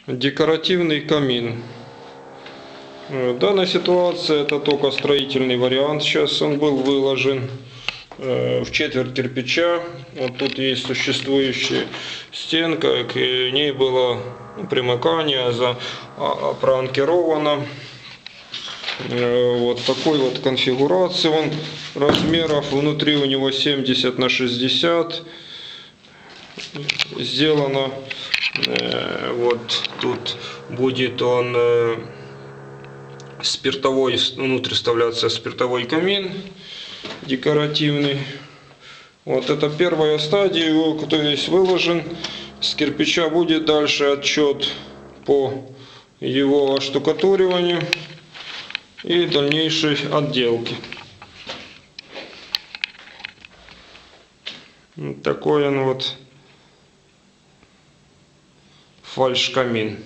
Декоративный камин. Данная ситуация — это только строительный вариант. Сейчас он был выложен в четверть кирпича. Вот тут есть существующая стенка, к ней было примыкание, проанкировано. Вот такой вот конфигурации он размеров. Внутри у него 70 на 60 сделано. Вот тут будет он спиртовой, внутрь вставляться спиртовой камин декоративный. Вот это первая стадия, кто весь выложен. С кирпича будет дальше отчет по его оштукатуриванию и дальнейшей отделке. Вот такой он вот фальш-камин.